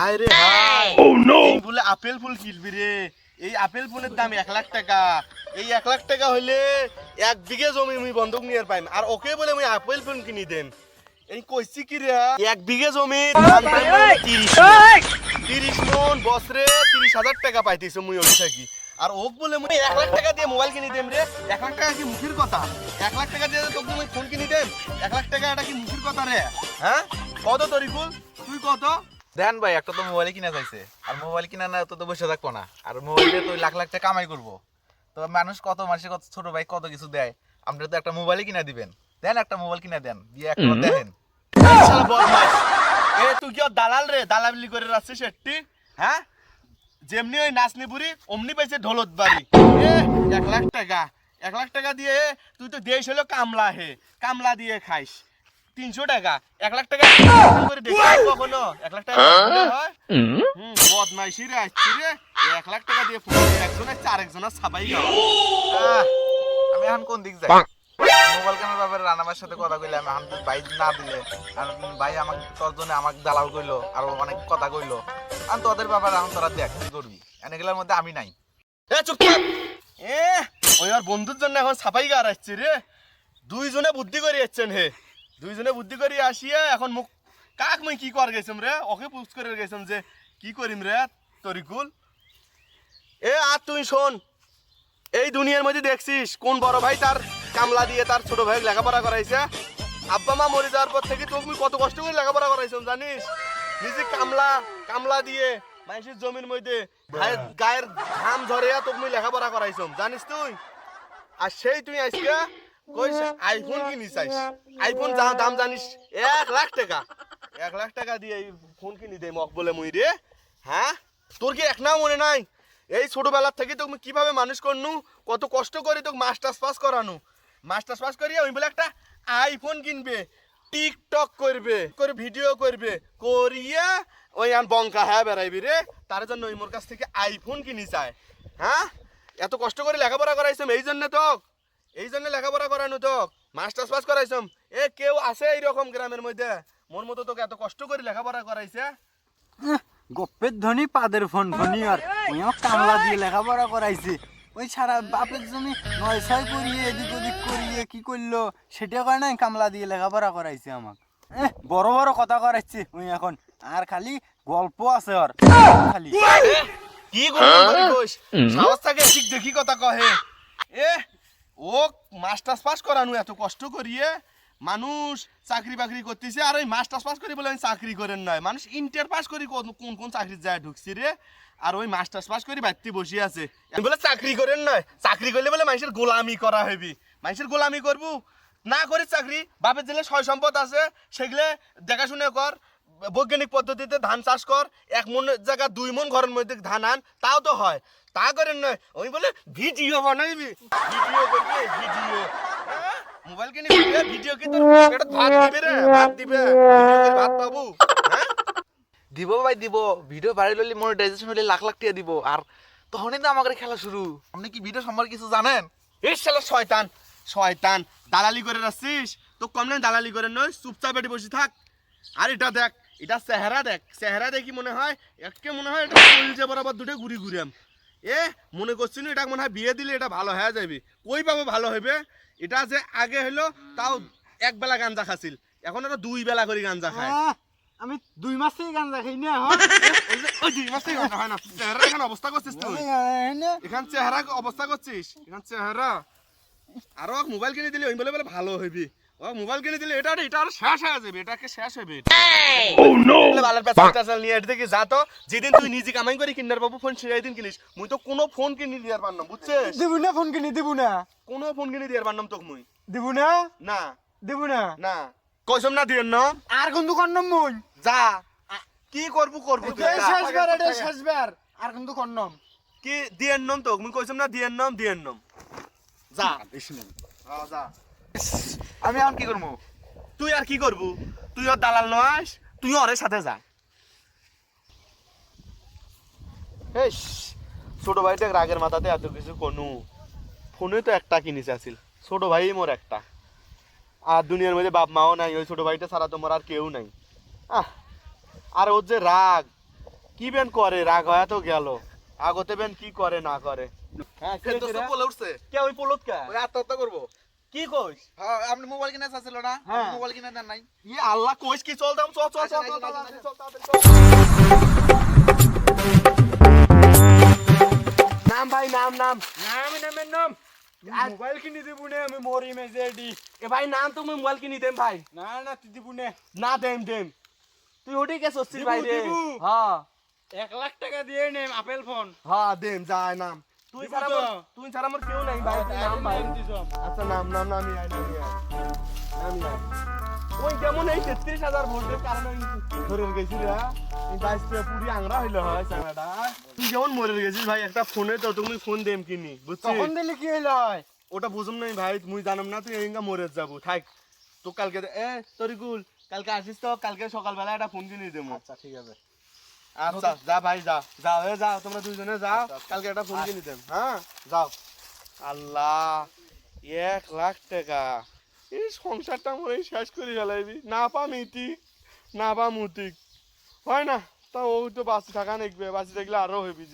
আরে ভাই এই বলে আপেল ফুল কিনবি রে? এই আপেল ফুলের দাম 1 লাখ টাকা। এই 1 লাখ টাকা হইলে 1 বিঘে জমি মুই বন্ধক নিয়ে পাইম। আর ওকে বলে মুই আপেল ফুল কিনি দেন। এই কইছি কি রে 1 বিঘে জমি দাম পাইম 30 মন বছরে 30,000 টাকা পাইতেছে মুই ওই থাকি। আর ওক বলে মুই 1 লাখ টাকা দিয়ে মোবাইল কিনি দেম রে। 1 লাখ টাকা কি মুখের কথা? 1 লাখ টাকা দিয়ে তোকে মুই ফোন কিনি দেম? 1 লাখ টাকা এটা কি মুখের কথা রে? হ্যাঁ কত তরিকুল তুই কত দেন ভাই, একটা তো মোবাইল কিনা চাইছে, আর মোবাইল কিনা না তো বসে থাকবো না, আর মোবাইলে তো লাখ লাখ টাকা কামাই করবো। তো মানুষ কত মানুষের কত ছোট ভাই কত কিছু দেয়, আপনি তো একটা মোবাইলই কিনা দিবেন। দেন একটা মোবাইল কিনা দেন, দিয়ে একটা দেখেন। শালা বদমাশ। এ তুই কি দালাল রে? দালালি করে রাখছিস একটি? হ্যাঁ যেমনি ওই নাচনি বুড়ি অমনি পাইছে ঢোলত বাড়ি। এ 1 লাখ টাকা 1 লাখ টাকা দিয়ে তুই তো দেশ হলো কামলা হে, কামলা দিয়ে খাইস 300 টাকা। 1 লাখ টাকা করে দেখি কখনো 1 লাখ টাকা হয়? বদমাইশি রে আসছি রে। 1 লাখ টাকা দিয়ে একজনের আরেকজনের ছাপাই গেল। আমি এখন কোন দিক যাই? মোবাইল কেনার ব্যাপারে রানাবার সাথে কথা কইলে আমি এখন ভাই না দিলে, আর ভাই আমাকে তোর জন্য আমাকে দালাল কইলো, আর অনেক কথা কইলো। আর তোদের ব্যাপারে এখন তোরা দেখ কি করবি, এগুলোর মধ্যে আমি নাই। এ চুপ থাক। এ ওই আর বন্ধুর জন্য এখন ছাপাই গার আসছে রে। দুইজনে বুদ্ধি করে যাচ্ছেন হে, দুইজনে বুদ্ধি করে আসিয়া এখন মুখ কাক মুই কি কর গেছম রে? ওকে পুছ করে গেছম যে কি করিম রে তরিকুল। এ আর তুই শোন, এই দুনিয়ার মধ্যে দেখছিস কোন বড় ভাই তার কামলা দিয়ে তার ছোট ভাই লেখাপড়া করাইছে? আব্বা মা মরে যাওয়ার পর থেকে তুমি কত কষ্ট করে লেখাপড়া করাইছম জানিস? নিজে কামলা কামলা দিয়ে মানুষের জমির মধ্যে গায়ের ঘাম ঝরিয়া তুমি লেখাপড়া করাইছম জানিস তুই? আর সেই তুই আজকে কইস আইফোন কিনি চাইস। আইফোন দাম জানিস 1 লাখ টাকা। 1 লাখ টাকা দিয়ে এই ফোন কিনি দে মক বলে মুই রে। হ্যাঁ তোর কি এক নাও মনে নাই এই ছোটবেলার থেকে তুমি কিভাবে মানুষ করনু, কত কষ্ট করে তোকে মাস্টার্স পাস করানু। মাস্টার্স পাস করিয়া ওই বলে একটা আইফোন কিনবে, টিকটক করবে, করে ভিডিও করবে, করিয়া ওই আন বঙ্কা হ্যাঁ বেড়াইবি রে। তার জন্য ওই মোর কাছ থেকে আইফোন কিনি চায়। হ্যাঁ এত কষ্ট করে লেখাপড়া করাইছম এই জন্য তোক, এই জন্য লেখাপড়া করানো তোক, মাস্টার্স পাস করাইছম। এ কেউ আছে এইরকম গ্রামের মধ্যে মোর মতো তোকে এত কষ্ট করে লেখাপড়া করাইছে? গপ্পের ধনী পাদের ফোন ফোনি, আর ওইও কামলা দিয়ে লেখাপড়া করাইছে। ওই সারা বাপের জমি 9-6 করিয়ে এদিক ওদিক করিয়ে কি করলো সেটা কয় নাই, কামলা দিয়ে লেখাপড়া করাইছে আমাক। বড় বড় কথা করাইছে ওই এখন, আর খালি গল্প আছে ওর খালি। কি গল্প করিস? সাহস থাকে ঠিক দেখি কথা কহে। এ ও মাস্টার্স পাস করানো এত কষ্ট করিয়ে মানুষ চাকরি বাকরি করতেছে, আর ওই মাস্টার্স পাস করি বলে আমি চাকরি করেন নয়, মানুষ ইন্টার পাস করি কোন কোন চাকরি যায় ঢুকছি রে। আর ওই মাস্টার্স পাস করি বাড়িতে বসে আছে বলে চাকরি করেন নয়। চাকরি করলে বলে মানুষের গোলামি করা হবি, মানুষের গোলামি করবো না করি চাকরি। বাপের জেলে সয় সম্পদ আছে সেগুলো দেখাশুনে কর, বৈজ্ঞানিক পদ্ধতিতে ধান চাষ কর, 1 মন জায়গা 2 মন ঘরের মধ্যে ধান আন, তাও তো হয়। তা করেন নয় ওই বলে ভিডিও বানাইবি, ভিডিও করবি, ভিডিও মোবাইল কিনে ভিডিও কি তোর এটা ভাত দিবে রে? ভাত দিবে, ভাত পাবো? হ্যাঁ দিব ভাই দিব, ভিডিও ভাইরাল হলে মনিটাইজেশন হলে লাখ লাখ টাকা দিব, আর তখনই তো আমাদের খেলা শুরু। আপনি কি ভিডিও সম্পর্কে কিছু জানেন? এই শালা শয়তান শয়তান, দালালি করে রাখছিস তো কম নাই, দালালি করে নয়, চুপচাপ বেটে বসে থাক। আর এটা দেখ, এটা চেহারা দেখ, চেহারা দেখি মনে হয় একে মনে হয় এটা কলজে বরাবর দুটো ঘুরি ঘুরাম। এ মনে করছি না এটা মনে হয় বিয়ে দিলে এটা ভালো হয়ে যাবে। কই পাবো ভালো হবে? এটা যে আগে হলো তাও 1 বেলা গাঞ্জা খাচ্ছিল, এখন এটা 2 বেলা করে গাঞ্জা খায়। আমি 2 মাস থেকে গাঞ্জা খাই না। ওই 2 মাস থেকে গাঞ্জা হয় না। চেহারা এখানে অবস্থা করছিস তুই, এখান চেহারা অবস্থা করছিস, এখান চেহারা। আরো মোবাইল কিনে দিলে ওই বলে বলে ভালো হইবি। ও মোবাইল কিনে দিলে এটা এটা আর শেষ হয়ে যাবে, এটাকে শেষ হবে। ও নো বালার পেছাল নিয়ে এর থেকে যা তো, যেদিন তুই নিজে কামাই করে কিনার বাবু ফোন সেই দিন কিনিস। মুই তো কোনো ফোন কিনে দিয়ার পারলাম, বুঝছিস? দিব না ফোন কিনে, দিব না কোনো ফোন কিনে দিয়ার পারলাম তোকে মুই। দিব না না দিব না না কইছম না দিয়েন না। আর কিন্তু কন্ডম মুই যা কি করবো করবো তুই শেষবার, এটা শেষবার, আর কিন্তু কন্ডম কি দিয়েন নাম তো মুই কইছম না দিয়েন নাম যা বেশি না। যা। আমি এখন কি করবো? তুই আর কি করবো? তুই আর দালাল নয়, তুই ওর সাথে যা। এই ছোট ভাইটা রাগের মাথাতে এত কিছু কোনো ফোনে তো একটা কিনেছে আসিল, ছোট ভাই মোর একটা, আর দুনিয়ার মধ্যে বাপ মাও নাই, ওই ছোট ভাইটা ছাড়া তোমার আর কেউ নাই। আর ওর যে রাগ, কি বেন করে রাগ হয়ে তো গেল আগতে বেন কি করে না করে হ্যাঁ এ দোস্ত বলে উঠছে কে ওই পলত কে ওই আত্মহত্যা করবো কি কইস হ্যাঁ আপনি মোবাইল কিনে চাচ্ছিল না হ্যাঁ। মোবাইল কিনে দেন নাই ই আল্লাহ কইস কি চল দাম চল চল চল আসেন, চল, আসেন, চল, আসেন, চল, তাড়াতাড়ি চল। নাম ভাই নাম নাম নামের নাম মোবাইল কিনে দিব নে আমি মরি মেজেডি এ ভাই নাম তুমি মোবাইল কিনি দেম ভাই না না তুই দিব নে না দেম দেম তুই ওটি কে সস্তি দিবু, ভাই রে দিবু। হ্যাঁ 1,00,000 টাকা দিয়ে নে আপেল ফোন হ্যাঁ দেম যায় নাম তুই দিবু ছাড়া তো। তুই ছাড়া আমার কেউ নাই ভাই তুই নাম ভাই আচ্ছা নাম নাম নামি আয় নামি আয় নামি আয় ওই যেমন এই ৩৬,০০০ ভোল্টের কারণে ধরে গেছি রে এই বাইসটা পুরি আংরা হইলো হয় চাংড়াটা তুই যেমন মরে গেছিস ভাই একটা ফোনে তো তুমি ফোন দেম কিনি বুঝছিস তখন দিলে কি হইলো হয় ওটা বুঝুম নাই ভাই মুই জানাম না তুই এঙ্গা মরে যাবো থাক তো কালকে তরিকুল কালকে আসিস তো কালকে সকালবেলা একটা ফোন কিনে দেবো আচ্ছা ঠিক আছে আচ্ছা যা ভাই যা যাও যাও তোমরা দুইজনে যাও কালকে একটা ফোন কিনে দেব হ্যাঁ যাও আল্লাহ 1,00,000 টাকা এই সংসারটা মরে শেষ করে ফেলাইবি না পা মিটিক না পা মুতিক হয় না তা ও তো বাঁচে থাকা নেকবে বাঁচে থাকলে আরো হইবি